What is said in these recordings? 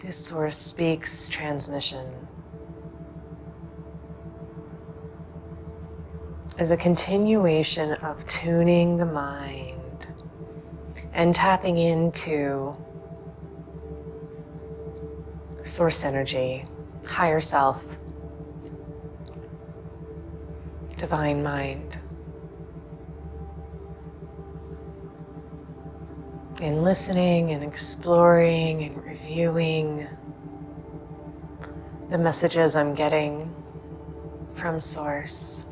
This Source Speaks transmission is a continuation of tuning the mind and tapping into source energy, higher self, divine mind. In listening and exploring and reviewing the messages I'm getting from Source,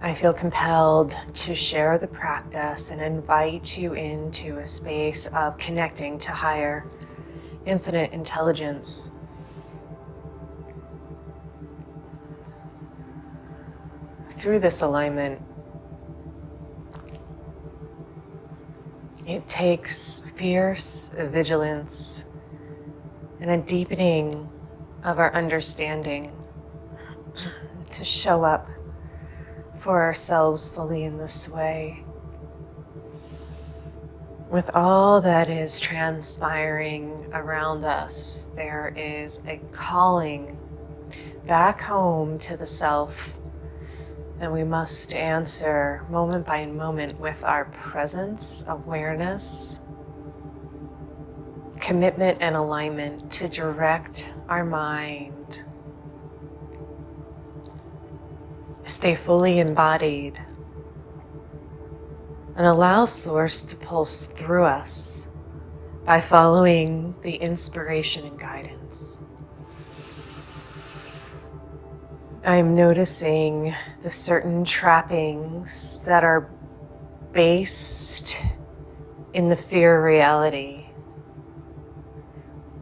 I feel compelled to share the practice and invite you into a space of connecting to higher, infinite intelligence. Through this alignment, it takes fierce vigilance and a deepening of our understanding to show up for ourselves fully in this way. With all that is transpiring around us, there is a calling back home to the self, and we must answer moment by moment with our presence, awareness, commitment, and alignment to direct our mind, stay fully embodied, and allow Source to pulse through us by following the inspiration and guidance. I'm noticing the certain trappings that are based in the fear reality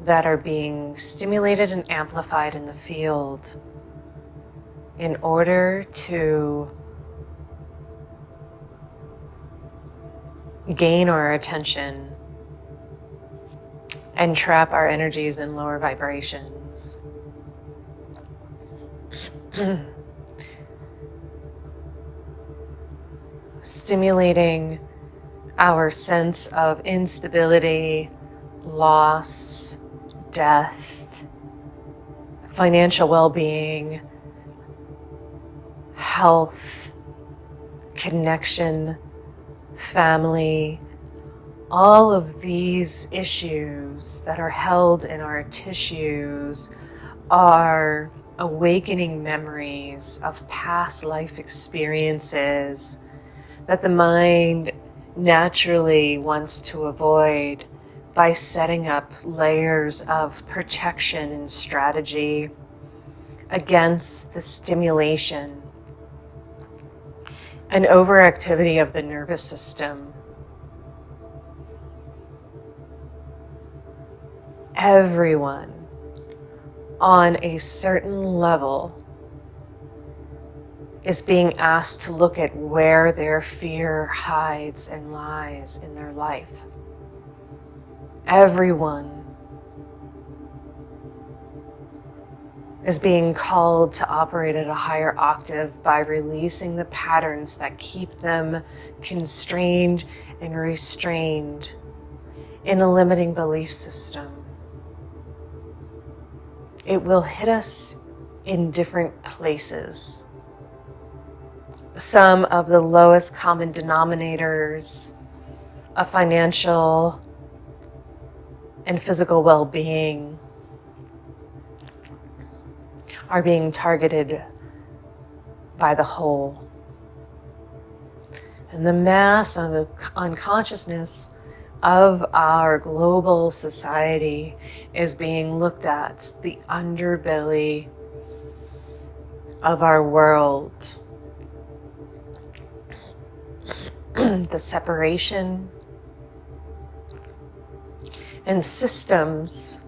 that are being stimulated and amplified in the field in order to gain our attention and trap our energies in lower vibrations. Stimulating our sense of instability, loss, death, financial well-being, health, connection, family, all of these issues that are held in our tissues are awakening memories of past life experiences that the mind naturally wants to avoid by setting up layers of protection and strategy against the stimulation and overactivity of the nervous system. Everyone on a certain level is being asked to look at where their fear hides and lies in their life. Everyone is being called to operate at a higher octave by releasing the patterns that keep them constrained and restrained in a limiting belief system. It will hit us in different places. Some of the lowest common denominators of financial and physical well-being are being targeted by the whole. And the mass of the unconsciousness of our global society is being looked at, the underbelly of our world. The separation and systems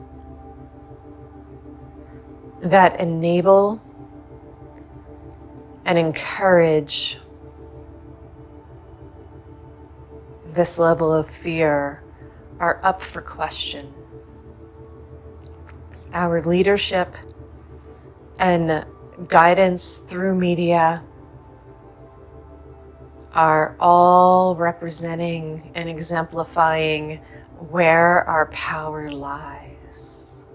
that enable and encourage this level of fear are up for question. Our leadership and guidance through media are all representing and exemplifying where our power lies.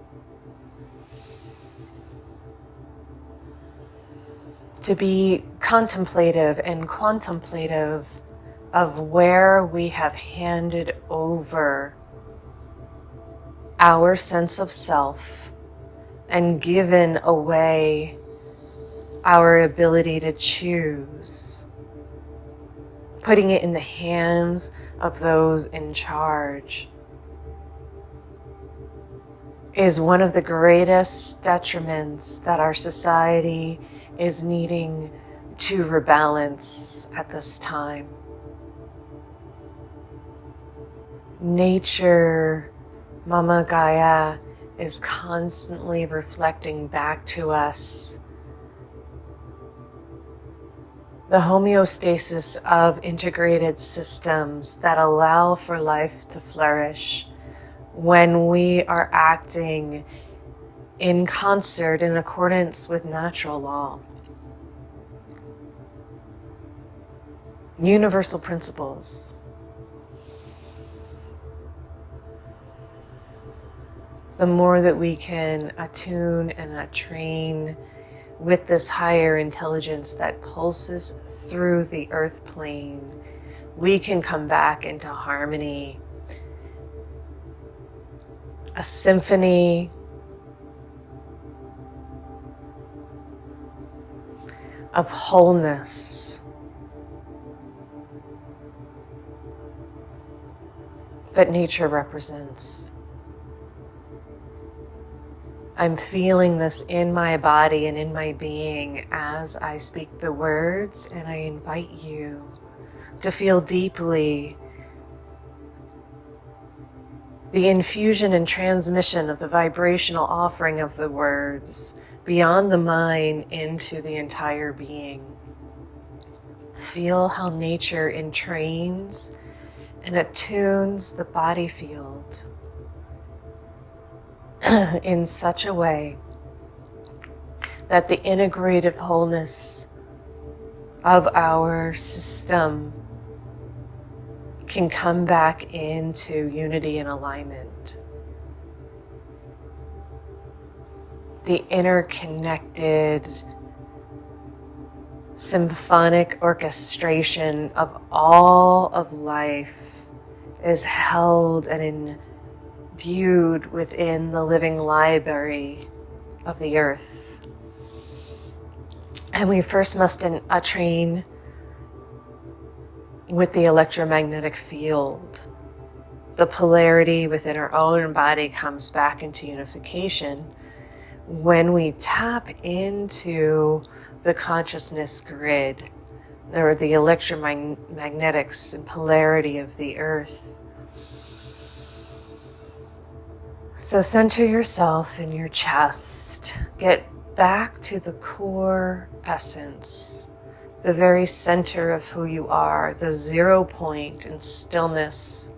To be contemplative and contemplative of where we have handed over our sense of self and given away our ability to choose, putting it in the hands of those in charge, is one of the greatest detriments that our society is needing to rebalance at this time. Nature, Mama Gaia, is constantly reflecting back to us the homeostasis of integrated systems that allow for life to flourish when we are acting in concert, in accordance with natural law. Universal principles. The more that we can attune and attrain with this higher intelligence that pulses through the earth plane, we can come back into harmony, a symphony of wholeness that nature represents. I'm feeling this in my body and in my being as I speak the words, and I invite you to feel deeply the infusion and transmission of the vibrational offering of the words beyond the mind into the entire being. Feel how nature entrains and attunes the body field in such a way that the integrative wholeness of our system can come back into unity and alignment. The interconnected symphonic orchestration of all of life is held and imbued within the living library of the earth. And we first must train with the electromagnetic field. The polarity within our own body comes back into unification when we tap into the consciousness grid, or the electromagnetics and polarity of the earth. So center yourself in your chest. Get back to the core essence, the very center of who you are, the 0 point in stillness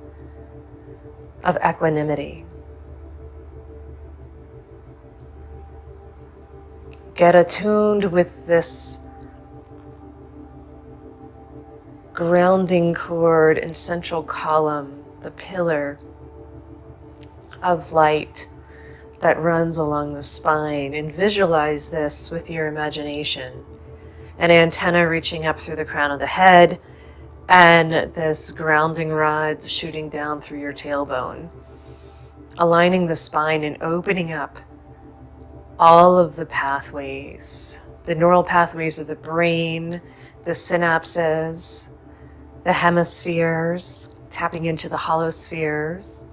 of equanimity. Get attuned with this grounding cord and central column, the pillar of light that runs along the spine, and visualize this with your imagination. An antenna reaching up through the crown of the head, and this grounding rod shooting down through your tailbone, aligning the spine and opening up all of the pathways, the neural pathways of the brain, the synapses, the hemispheres, tapping into the hollow spheres,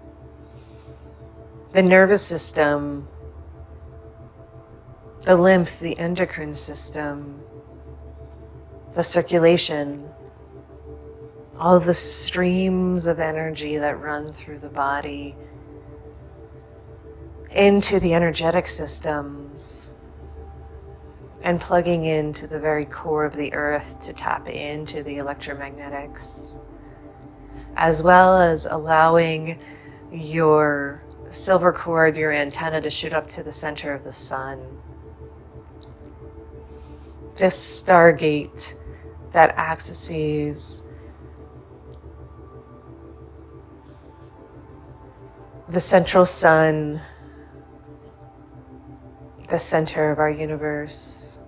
the nervous system, the lymph, the endocrine system, the circulation, all of the streams of energy that run through the body into the energetic systems, and plugging into the very core of the earth to tap into the electromagnetics, as well as allowing your silver cord, your antenna, to shoot up to the center of the sun. This stargate that accesses the central sun, the center of our universe,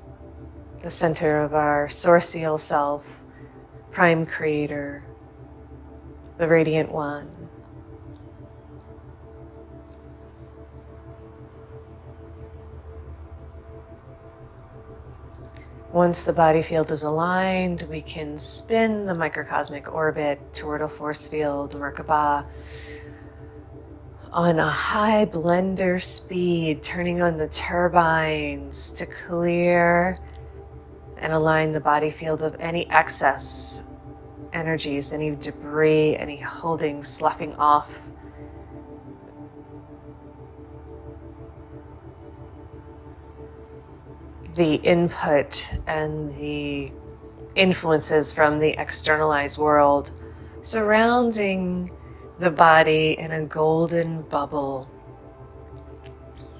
the center of our sourcial self, prime creator, the radiant one. Once the body field is aligned, we can spin the microcosmic orbit toward a force field, Merkaba, on a high blender speed, turning on the turbines to clear and align the body field of any excess energies, any debris, any holding, sloughing off. The input and the influences from the externalized world surrounding the body in a golden bubble,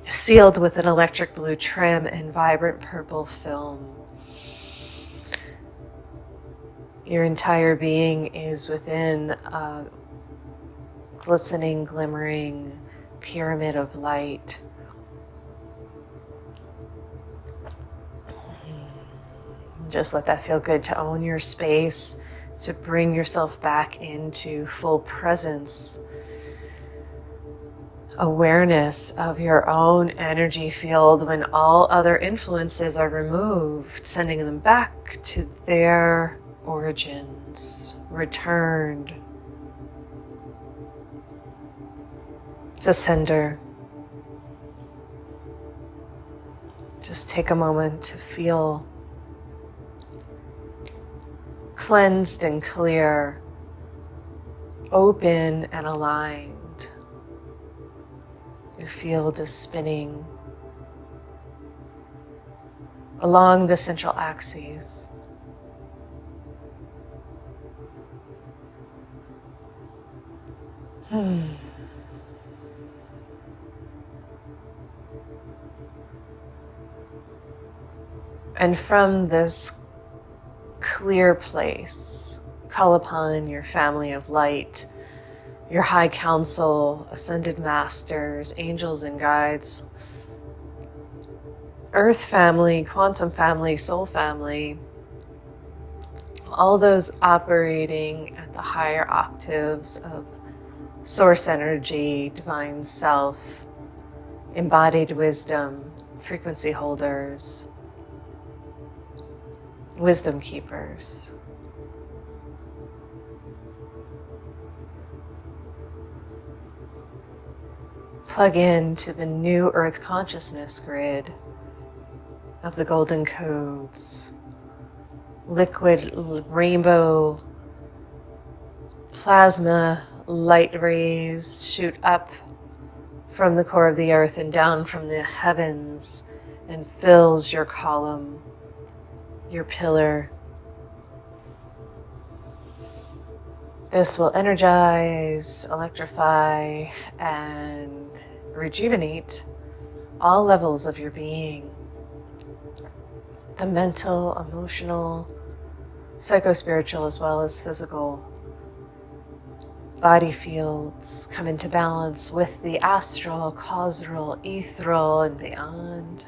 sealed with an electric blue trim and vibrant purple film. Your entire being is within a glistening, glimmering pyramid of light. Just let that feel good, to own your space, to bring yourself back into full presence, awareness of your own energy field when all other influences are removed, sending them back to their origins, returned to sender. Just take a moment to feel cleansed and clear, open and aligned. Your field is spinning along the central axes. And from this clear place, call upon your family of light, your high council, ascended masters, angels and guides, earth family, quantum family, soul family, all those operating at the higher octaves of source energy, divine self, embodied wisdom, frequency holders, wisdom keepers. Plug into the new earth consciousness grid of the golden codes. Liquid rainbow plasma light rays shoot up from the core of the earth and down from the heavens and fills your column, your pillar. This will energize, electrify, and rejuvenate all levels of your being. The mental, emotional, psycho-spiritual, as well as physical body fields come into balance with the astral, causal, ethereal, and beyond.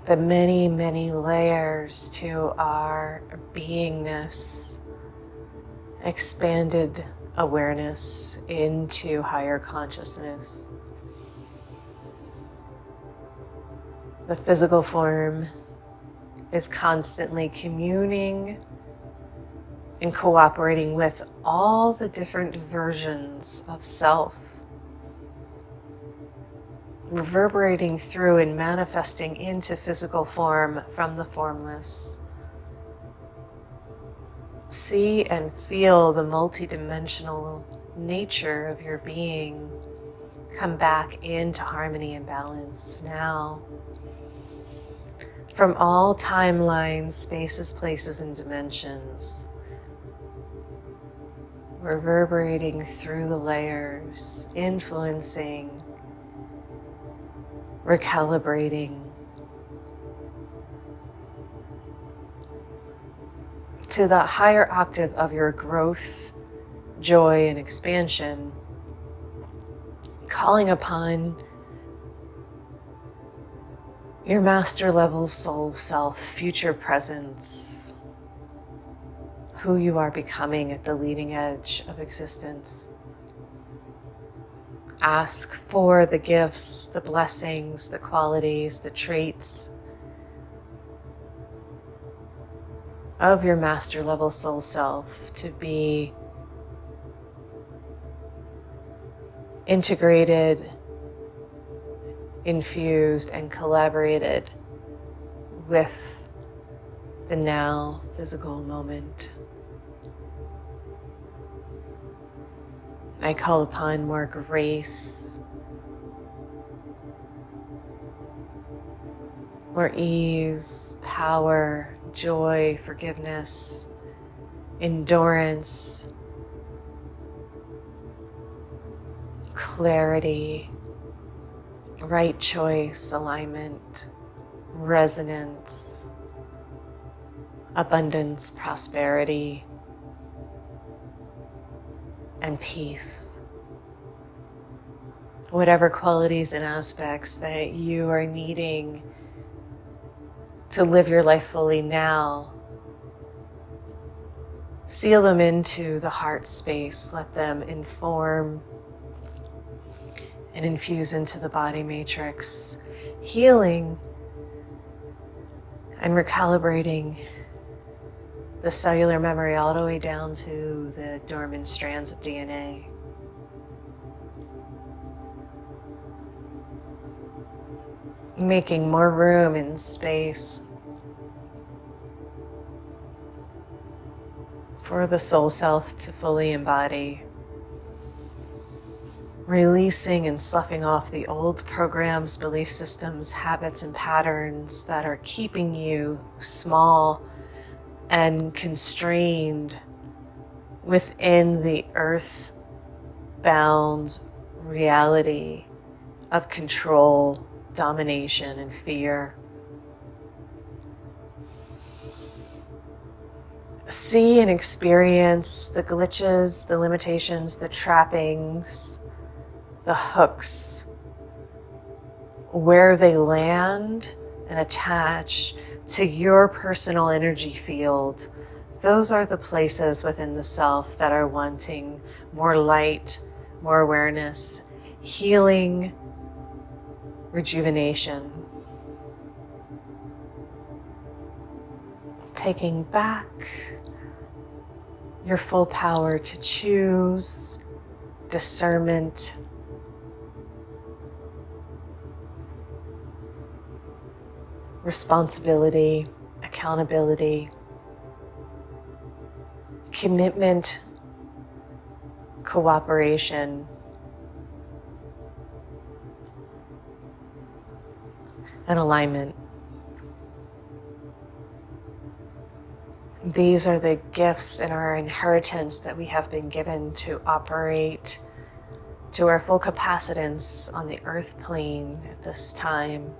The many, many layers to our beingness, expanded awareness into higher consciousness. The physical form is constantly communing and cooperating with all the different versions of self, reverberating through and manifesting into physical form from the formless. See and feel the multidimensional nature of your being come back into harmony and balance now. From all timelines, spaces, places, and dimensions, reverberating through the layers, influencing, recalibrating, to the higher octave of your growth, joy, and expansion, calling upon your master level soul self, future presence, who you are becoming at the leading edge of existence. Ask for the gifts, the blessings, the qualities, the traits of your master level soul self to be integrated, infused, and collaborated with the now physical moment. I call upon more grace, more ease, power, joy, forgiveness, endurance, clarity, right choice, alignment, resonance, abundance, prosperity, and peace. Whatever qualities and aspects that you are needing to live your life fully now, seal them into the heart space. Let them inform and infuse into the body matrix, healing and recalibrating the cellular memory all the way down to the dormant strands of DNA. Making more room and space for the soul self to fully embody. Releasing and sloughing off the old programs, belief systems, habits, and patterns that are keeping you small and constrained within the earth-bound reality of control, domination, and fear. See and experience the glitches, the limitations, the trappings, the hooks, where they land and attach to your personal energy field. Those are the places within the self that are wanting more light, more awareness, healing, rejuvenation. Taking back your full power to choose, discernment, responsibility, accountability, commitment, cooperation, and alignment. These are the gifts and our inheritance that we have been given to operate to our full capacitance on the earth plane at this time.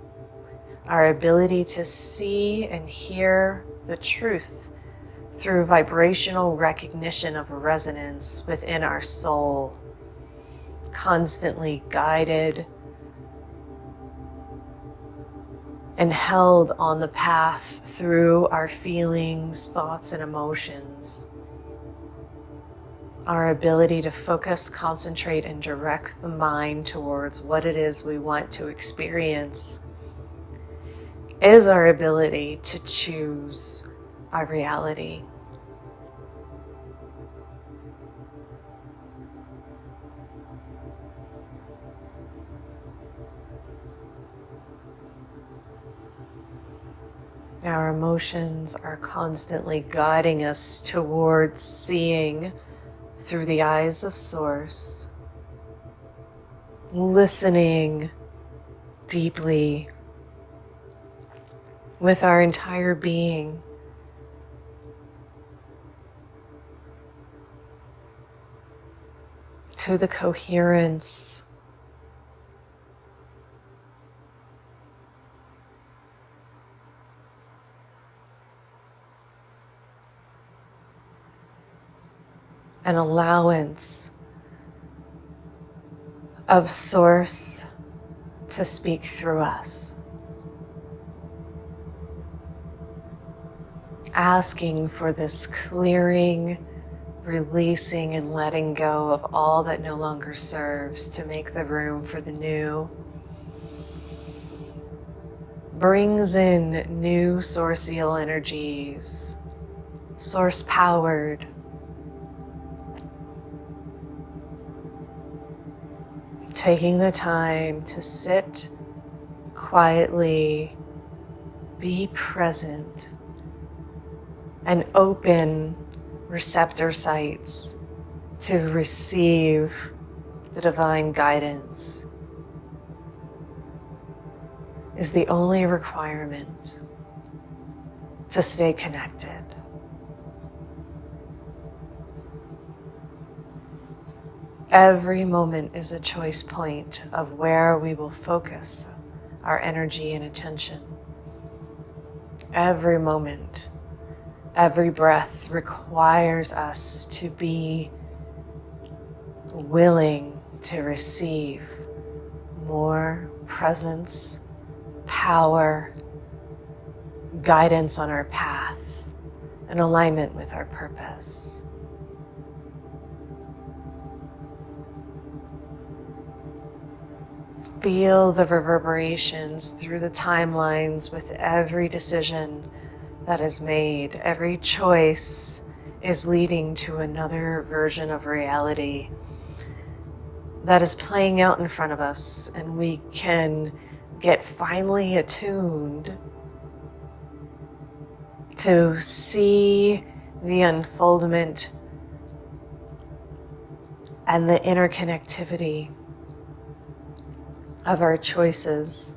Our ability to see and hear the truth through vibrational recognition of resonance within our soul, constantly guided and held on the path through our feelings, thoughts, and emotions. Our ability to focus, concentrate, and direct the mind towards what it is we want to experience is our ability to choose our reality. Our emotions are constantly guiding us towards seeing through the eyes of Source, listening deeply with our entire being, to the coherence an allowance of Source to speak through us. Asking for this clearing, releasing, and letting go of all that no longer serves to make the room for the new. Brings in new sourcial energies, source powered. Taking the time to sit quietly, be present, and open receptor sites to receive the divine guidance is the only requirement to stay connected. Every moment is a choice point of where we will focus our energy and attention. Every moment, every breath requires us to be willing to receive more presence, power, guidance on our path, and alignment with our purpose. Feel the reverberations through the timelines with every decision that is made. Every choice is leading to another version of reality that is playing out in front of us, and we can get finely attuned to see the unfoldment and the interconnectivity of our choices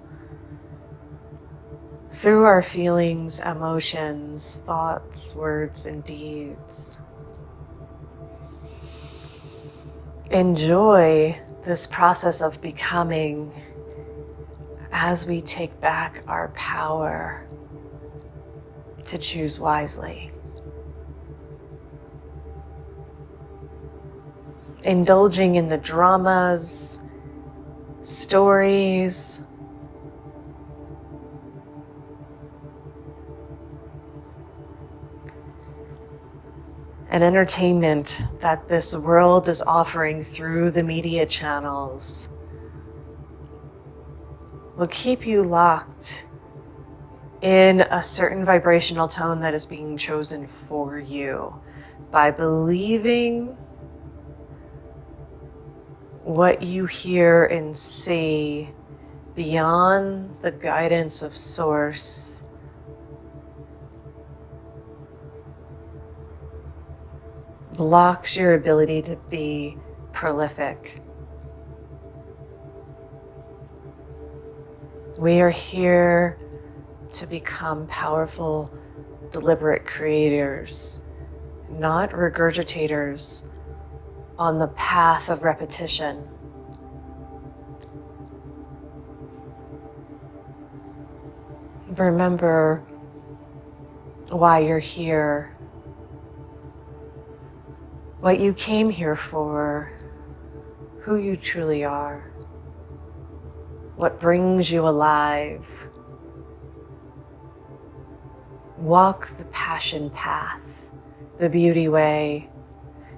through our feelings, emotions, thoughts, words, and deeds. Enjoy this process of becoming as we take back our power to choose wisely. Indulging in the dramas, stories, and entertainment that this world is offering through the media channels will keep you locked in a certain vibrational tone that is being chosen for you by believing what you hear and see beyond the guidance of Source. Blocks your ability to be prolific. We are here to become powerful, deliberate creators, not regurgitators on the path of repetition. Remember why you're here, what you came here for, who you truly are, what brings you alive. Walk the passion path, the beauty way,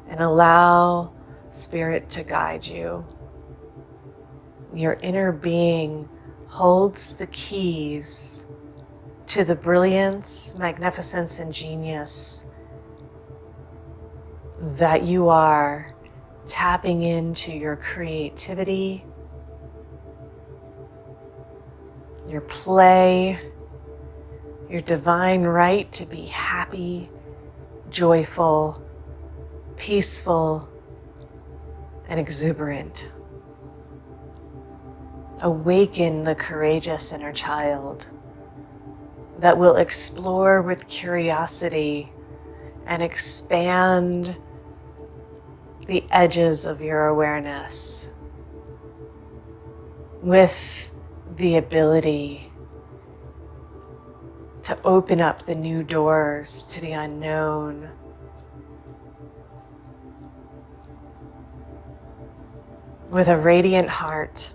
and allow Spirit to guide you. Your inner being holds the keys to the brilliance, magnificence, and genius that you are, tapping into your creativity, your play, your divine right to be happy, joyful, peaceful, and exuberant. Awaken the courageous inner child that will explore with curiosity and expand the edges of your awareness with the ability to open up the new doors to the unknown, with a radiant heart,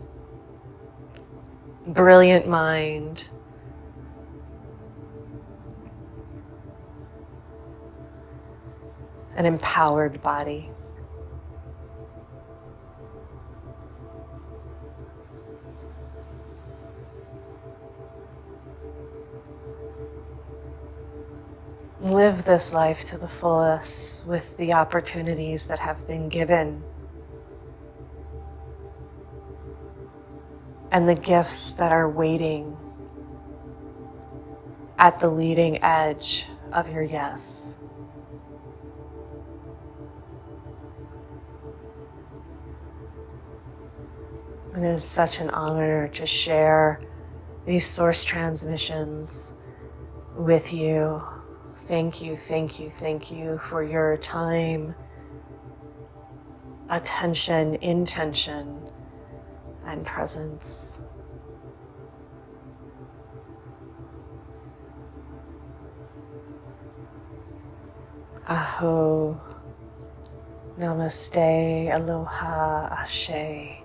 brilliant mind, an empowered body. Live this life to the fullest with the opportunities that have been given and the gifts that are waiting at the leading edge of your yes. It is such an honor to share these source transmissions with you. Thank you, thank you, thank you for your time, attention, intention, and presence. Aho, namaste, aloha, ashe.